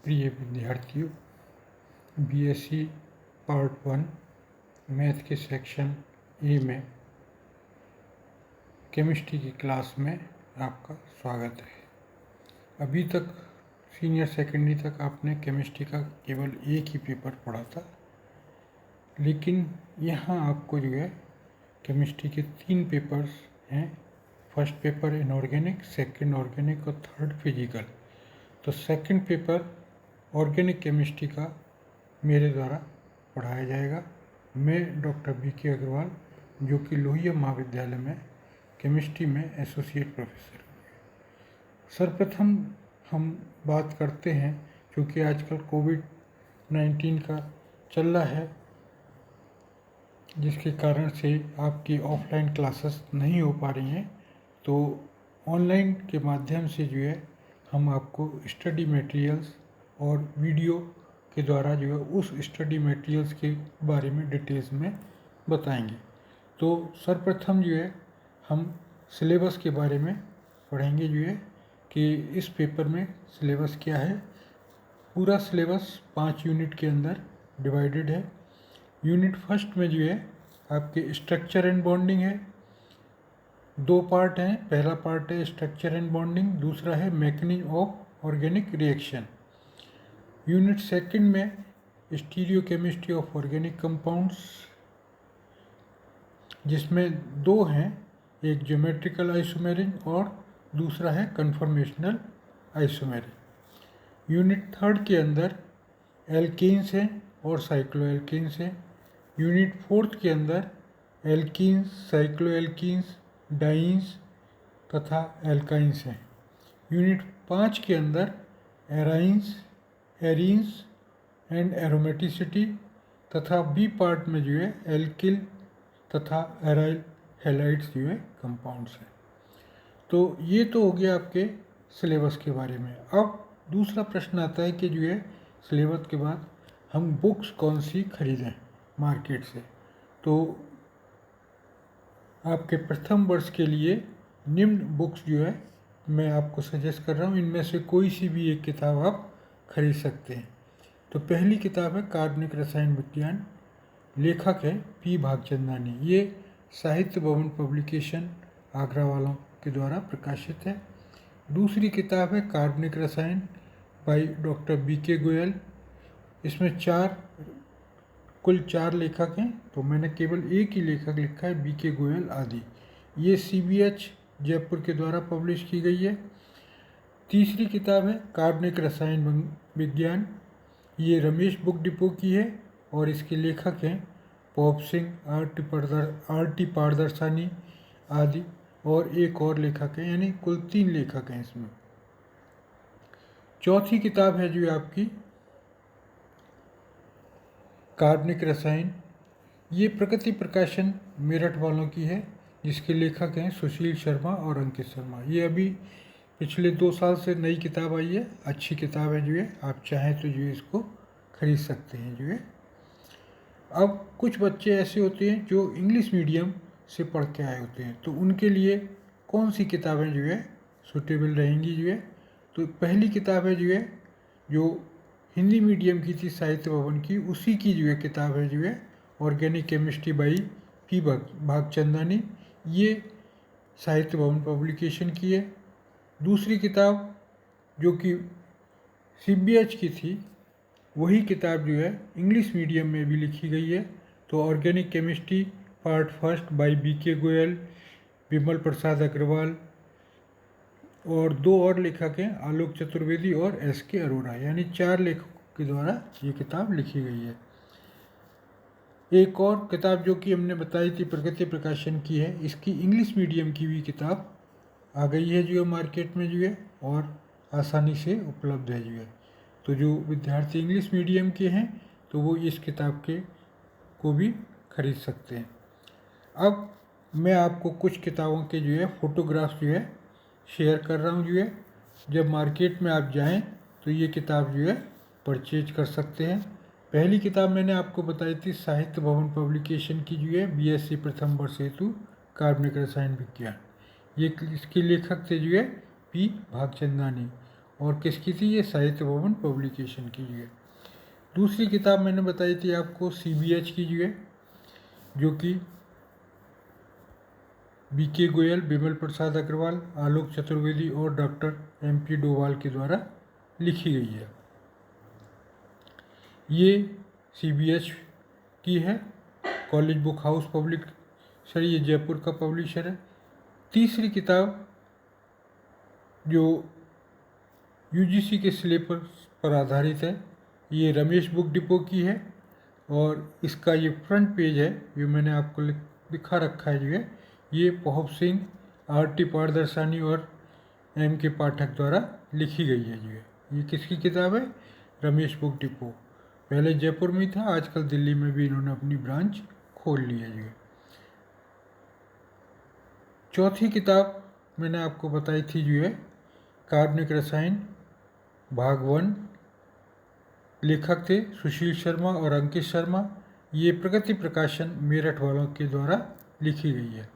प्रिय विद्यार्थियों, BSc part 1 math के सेक्शन ए में केमिस्ट्री की क्लास में आपका स्वागत है। अभी तक सीनियर सेकेंडरी तक आपने केमिस्ट्री का केवल एक ही पेपर पढ़ा था, लेकिन यहाँ आपको जो है केमिस्ट्री के 3 पेपर्स हैं। First paper inorganic, second organic और थर्ड फिजिकल। तो सेकंड पेपर ऑर्गेनिक केमिस्ट्री का मेरे द्वारा पढ़ाया जाएगा। मैं डॉक्टर बीके अग्रवाल, जो कि लोहिया महाविद्यालय में केमिस्ट्री में एसोसिएट प्रोफेसर हूँ। सर्वप्रथम हम बात करते हैं, क्योंकि आजकल कोविड-19 का चल रहा है, जिसके कारण से आपकी ऑफलाइन क्लासेस नहीं हो पा रही हैं, तो ऑनलाइन के माध्यम से जो है हम आपको स्टडी मटेरियल्स और वीडियो के द्वारा जो है उस स्टडी मटेरियल्स के बारे में डिटेल्स में बताएंगे। तो सर्वप्रथम जो है हम सिलेबस के बारे में पढ़ेंगे, जो है कि इस पेपर में सिलेबस क्या है। पूरा सिलेबस 5 यूनिट के अंदर डिवाइडेड है। यूनिट फर्स्ट में जो है आपके स्ट्रक्चर एंड बॉन्डिंग है। 2 पार्ट हैं। पहला पार्ट है स्ट्रक्चर एंड बॉन्डिंग, दूसरा है mechanism of organic reaction. Unit second में स्टीरियोकेमिस्ट्री ऑफ ऑर्गेनिक कंपाउंड्स, जिसमें 2 हैं, एक ज्योमेट्रिकल आइसोमेरिज्म और दूसरा है कन्फॉर्मेशनल आइसोमेरिज्म। यूनिट थर्ड के अंदर एल्केन्स हैं और साइक्लोएल्केन्स हैं। यूनिट फोर्थ के अंदर एल्कीन्स, साइक्लोएल्कीन्स, डाइन्स तथा एल्काइंस हैं। यूनिट 5 के अंदर एराइंस, एरीन्स एंड एरोमेटिसिटी तथा बी पार्ट में जो है एल्किल तथा एराइल हैलाइड्स जो है कंपाउंड्स हैं। तो ये तो हो गया आपके सिलेबस के बारे में। अब दूसरा प्रश्न आता है कि जो है सिलेबस के बाद हम बुक्स कौन सी खरीदें मार्केट से। तो आपके प्रथम वर्ष के लिए निम्न बुक्स जो है मैं आपको सजेस्ट कर रहा हूँ। इनमें से कोई सी भी एक किताब आप खरीद सकते हैं। तो पहली किताब है कार्बनिक रसायन विज्ञान, लेखक है पी भागचंदानी। ये साहित्य भवन पब्लिकेशन आगरा वालों के द्वारा प्रकाशित है। दूसरी किताब है कार्बनिक रसायन बाई डॉक्टर बीके गोयल। इसमें कुल 4 लेखक हैं, तो मैंने केवल एक ही लेखक लिखा है, बीके गोयल आदि। ये CBH जयपुर के द्वारा पब्लिश की गई है। तीसरी किताब है कार्बनिक रसायन विज्ञान, ये रमेश बुक डिपो की है और इसके लेखक हैं पॉप सिंह, RT पारदर्शानी आदि, और एक और लेखक है, यानी कुल 3 लेखक हैं इसमें। चौथी किताब है जो आपकी कार्बनिक रसायन, ये प्रकृति प्रकाशन मेरठ वालों की है, जिसके लेखक हैं सुशील शर्मा और अंकित शर्मा। ये अभी पिछले 2 साल से नई किताब आई है, अच्छी किताब है, जो है आप चाहें तो जो है इसको खरीद सकते हैं। जो है अब कुछ बच्चे ऐसे होते हैं जो इंग्लिश मीडियम से पढ़ के आए होते हैं, तो उनके लिए कौन सी किताबें जो है सूटेबल रहेंगी। जो है तो पहली किताब है जो है जो हिंदी मीडियम की थी साहित्य भवन की, उसी की जो है किताब है जो है organic chemistry by P Bhagchandani. ये साहित्य भवन पब्लिकेशन की है। दूसरी किताब जो कि CBH की थी, वही किताब जो है इंग्लिश मीडियम में भी लिखी गई है। तो organic chemistry part first by B K Goyal, Vimal Prasad Agrawal, और 2 और लेखक हैं, आलोक चतुर्वेदी और SK अरोड़ा, यानी 4 लेखकों के द्वारा ये किताब लिखी गई है। एक और किताब जो कि हमने बताई थी प्रकृति प्रकाशन की है, इसकी इंग्लिश मीडियम की भी किताब आ गई है जो मार्केट में जो है, और आसानी से उपलब्ध है जो है। तो जो विद्यार्थी इंग्लिश मीडियम के हैं तो वो इस किताब को भी खरीद सकते हैं। अब मैं आपको कुछ किताबों के जो है फ़ोटोग्राफ्स जो है शेयर कर रहा हूँ। जो है जब मार्केट में आप जाएं तो ये किताब जो है परचेज कर सकते हैं। पहली किताब मैंने आपको बताई थी साहित्य भवन पब्लिकेशन की, जो है BSc प्रथम वर्ष हेतु कार्बनिक रसायन विज्ञान। ये इसके लेखक थे जो है पी भागचंदानी, और किसकी थी? ये साहित्य भवन पब्लिकेशन की जो है। दूसरी किताब मैंने बताई थी आपको CBH की जो है, जो कि BK गोयल, बिमल प्रसाद अग्रवाल, आलोक चतुर्वेदी और डॉक्टर MP डोभाल के द्वारा लिखी गई है। ये CBH की है, कॉलेज बुक हाउस पब्लिशर, ये जयपुर का पब्लिशर है। तीसरी किताब जो UGC के सिलेबस पर आधारित है, ये रमेश बुक डिपो की है और इसका ये फ्रंट पेज है, जो मैंने आपको दिखा रखा है जो है, ये पोहब सिंह, RT पारदर्शानी और MK पाठक द्वारा लिखी गई है जो है। ये किसकी किताब है? Ramesh book depot. पहले जयपुर में था, आजकल दिल्ली में भी इन्होंने अपनी ब्रांच खोल ली है जो है। चौथी किताब मैंने आपको बताई थी जो है कार्बनिक रसायन, भाग 1, लेखक थे सुशील शर्मा और अंकित शर्मा। ये प्रगति प्रकाशन मेरठ वालों के द्वारा लिखी गई है।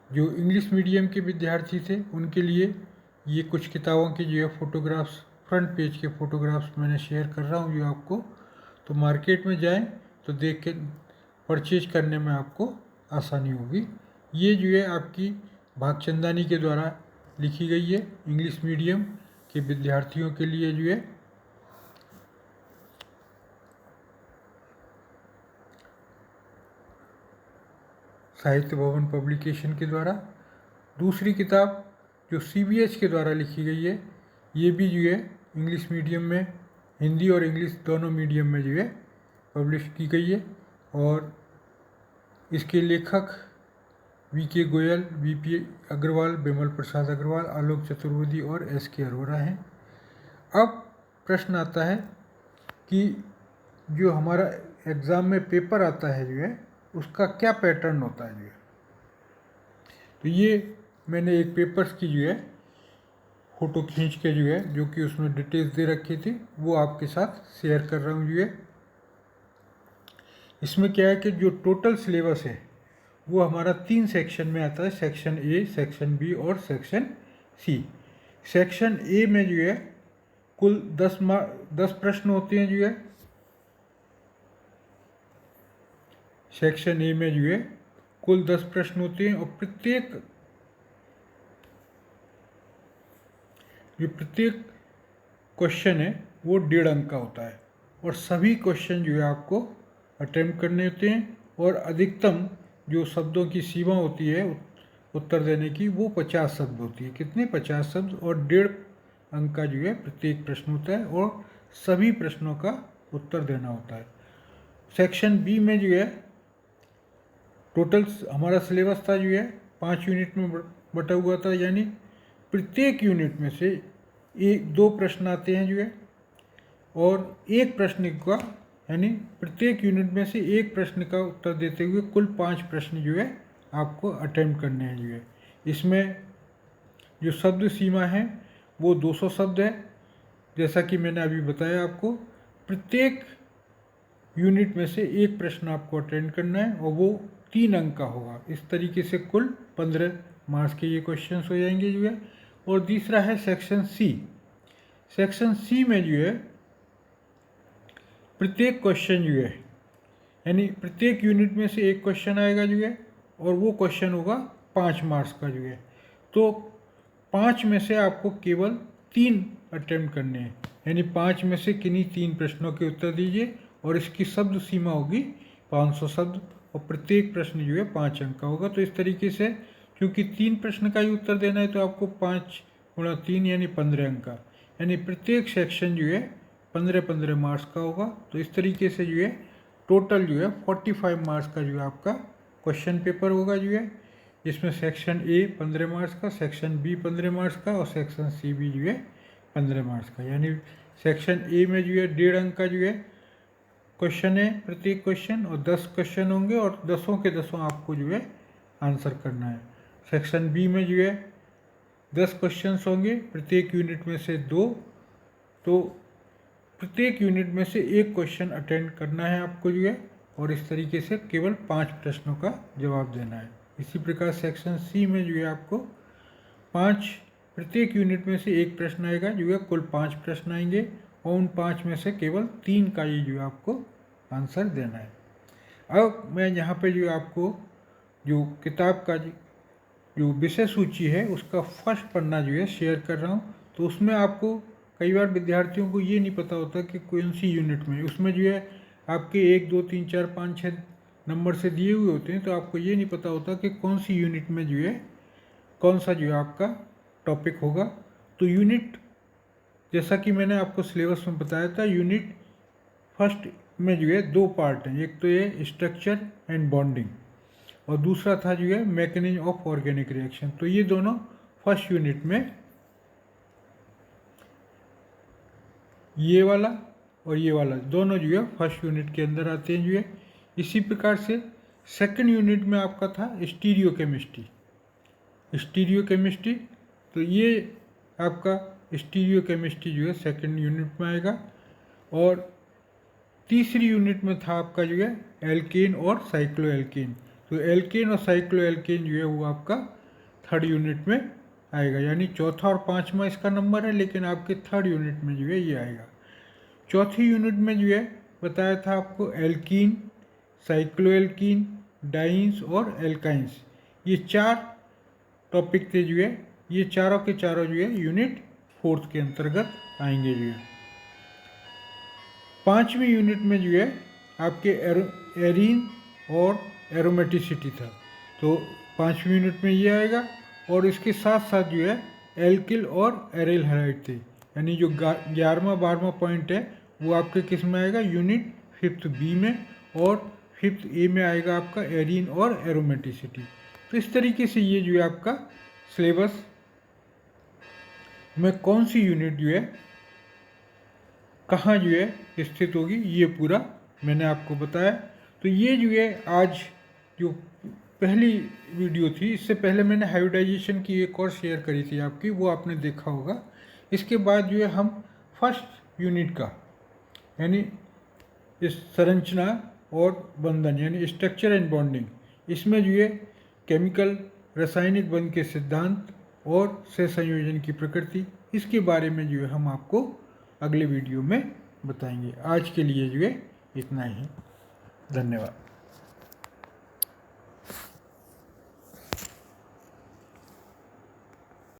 जो इंग्लिश मीडियम के विद्यार्थी थे उनके लिए ये कुछ किताबों के जो है फ़ोटोग्राफ्स, फ्रंट पेज के फ़ोटोग्राफ्स मैंने शेयर कर रहा हूँ जो आपको, तो मार्केट में जाएं तो देख के परचेज करने में आपको आसानी होगी। ये जो है आपकी भागचंदानी के द्वारा लिखी गई है, इंग्लिश मीडियम के विद्यार्थियों के लिए जो है। साहित्य भवन पब्लिकेशन के द्वारा। दूसरी किताब जो CBH के द्वारा लिखी गई है, ये भी जो है इंग्लिश मीडियम में, हिंदी और इंग्लिश दोनों मीडियम में जो है पब्लिश की गई है और इसके लेखक VK गोयल, BP अग्रवाल, बिमल प्रसाद अग्रवाल, आलोक चतुर्वेदी और SK अरोरा हैं। अब प्रश्न आता है कि जो हमारा एग्ज़ाम में पेपर आता है जो है, उसका क्या पैटर्न होता है जो है। तो ये मैंने एक पेपर्स की जो है फ़ोटो खींच के जो है, जो कि उसमें डिटेल्स दे रखी थी, वो आपके साथ शेयर कर रहा हूँ जो है। इसमें क्या है कि जो टोटल सिलेबस है वो हमारा 3 सेक्शन में आता है, सेक्शन A, सेक्शन B और सेक्शन C। सेक्शन A में जो है कुल 10 प्रश्न होते हैं जो है। सेक्शन A में जो है कुल 10 प्रश्न होते हैं और प्रत्येक क्वेश्चन है वो 1.5 अंक का होता है और सभी क्वेश्चन जो है आपको अटेम्प्ट करने होते हैं और अधिकतम जो शब्दों की सीमा होती है उत्तर देने की वो 50 शब्द होती है। कितने? 50 शब्द और 1.5 अंक का जो है प्रत्येक प्रश्न होता है और सभी प्रश्नों का उत्तर देना होता है। सेक्शन B में जो है टोटल हमारा सिलेबस था जो है 5 यूनिट में बटा हुआ था, यानी प्रत्येक यूनिट में से 1-2 प्रश्न आते हैं जो है और एक प्रश्न का, यानी प्रत्येक यूनिट में से एक प्रश्न का उत्तर देते हुए कुल 5 प्रश्न जो है आपको अटेम्प्ट करने हैं जो है। इसमें जो शब्द सीमा है वो 200 शब्द है, जैसा कि मैंने अभी बताया आपको। प्रत्येक यूनिट में से एक प्रश्न आपको अटेंड करना है और वो 3 अंक का होगा। इस तरीके से कुल 15 मार्क्स के ये क्वेश्चंस हो जाएंगे जो है। और तीसरा है सेक्शन C। सेक्शन C में जो है प्रत्येक क्वेश्चन जो है, यानी प्रत्येक यूनिट में से एक क्वेश्चन आएगा जो है और वो क्वेश्चन होगा 5 मार्क्स का जो है। तो 5 में से आपको केवल 3 अटेम्प्ट करने हैं, यानी 5 में से किन्हीं 3 प्रश्नों के उत्तर दीजिए और इसकी शब्द सीमा होगी 500 शब्द और प्रत्येक प्रश्न जो है 5 अंक का होगा। तो इस तरीके से क्योंकि 3 प्रश्न का ही उत्तर देना है तो आपको 5 गुणा 3 यानी 15 अंक का, यानी प्रत्येक सेक्शन जो है 15-15 मार्क्स का होगा। तो इस तरीके से जो है टोटल जो है 45 मार्क्स का जो है आपका क्वेश्चन पेपर होगा जो है, जिसमें सेक्शन A 15 मार्क्स का, सेक्शन B 15 मार्क्स का और सेक्शन C भी जो है 15 मार्क्स का। यानी सेक्शन A में जो है 1.5 अंक का जो है क्वेश्चन है प्रत्येक क्वेश्चन और 10 क्वेश्चन होंगे और 10 के 10 आपको जो है आंसर करना है। सेक्शन B में जो है 10 क्वेश्चन होंगे, प्रत्येक यूनिट में से 2, तो प्रत्येक यूनिट में से एक क्वेश्चन अटेंड करना है आपको जो है और इस तरीके से केवल 5 प्रश्नों का जवाब देना है। इसी प्रकार सेक्शन C में जो है आपको 5 प्रत्येक यूनिट में से एक प्रश्न आएगा जो है, कुल 5 प्रश्न आएंगे और उन 5 में से केवल 3 का ही जो है आपको आंसर देना है। अब मैं यहाँ पे जो आपको जो किताब का जो विषय सूची है उसका फर्स्ट पन्ना जो है शेयर कर रहा हूँ। तो उसमें आपको कई बार विद्यार्थियों को ये नहीं पता होता कि कौन सी यूनिट में, उसमें जो है आपके 1 2 3 4 5 6 नंबर से दिए हुए होते हैं, तो आपको ये नहीं पता होता कि कौन सी यूनिट में जो है कौन सा जो है आपका टॉपिक होगा। तो यूनिट, जैसा कि मैंने आपको सिलेबस में बताया था, यूनिट फर्स्ट में जो है 2 पार्ट हैं, एक तो ये स्ट्रक्चर एंड बॉन्डिंग और दूसरा था जो है मैकेनिज्म ऑफ ऑर्गेनिक रिएक्शन। तो ये दोनों फर्स्ट यूनिट में, ये वाला और ये वाला दोनों जो है फर्स्ट यूनिट के अंदर आते हैं जो है। इसी प्रकार से सेकंड यूनिट में आपका था स्टीरियो केमिस्ट्री। स्टीरियो केमिस्ट्री, तो ये आपका स्टीरियो केमिस्ट्री जो है सेकंड यूनिट में आएगा। और तीसरी यूनिट में था आपका जो है एल्केन और साइक्लो एल्केन। तो एल्केन और साइक्लो एल्केन जो है वो आपका थर्ड यूनिट में आएगा, यानी चौथा और पांचवा इसका नंबर है, लेकिन आपके थर्ड यूनिट में जो है ये आएगा। चौथी यूनिट में जो है बताया था आपको एल्कीन, साइक्लो एल्कीन, डाइन्स और एल्काइंस, ये 4 टॉपिक थे जो है। ये चारों के चारों जो है यूनिट फोर्थ के अंतर्गत आएंगे जो है। पांचवी यूनिट में जो है आपके एरीन और एरोमेटिसिटी था, तो पांचवी यूनिट में ये आएगा। और इसके साथ साथ जो है एल्किल और एराइल हैलाइड थे, यानी जो 11वां 12वां पॉइंट है वो आपके किस में आएगा, यूनिट 5th बी में, और 5th ए में आएगा आपका एरीन और एरोमेटिसिटी। तो इस तरीके से ये जो है आपका सिलेबस में कौन सी यूनिट जो है कहाँ जो है स्थित होगी, ये पूरा मैंने आपको बताया। तो ये जो है आज जो पहली वीडियो थी, इससे पहले मैंने हाइब्रिडाइजेशन की एक और शेयर करी थी आपकी, वो आपने देखा होगा। इसके बाद जो है हम फर्स्ट यूनिट का, यानी इस संरचना और बंधन, यानी स्ट्रक्चर एंड बॉन्डिंग, इसमें जो है केमिकल रासायनिक बंध के सिद्धांत और सहसंयोजन की प्रकृति, इसके बारे में जो है हम आपको अगले वीडियो में बताएंगे। आज के लिए जो है इतना ही। धन्यवाद।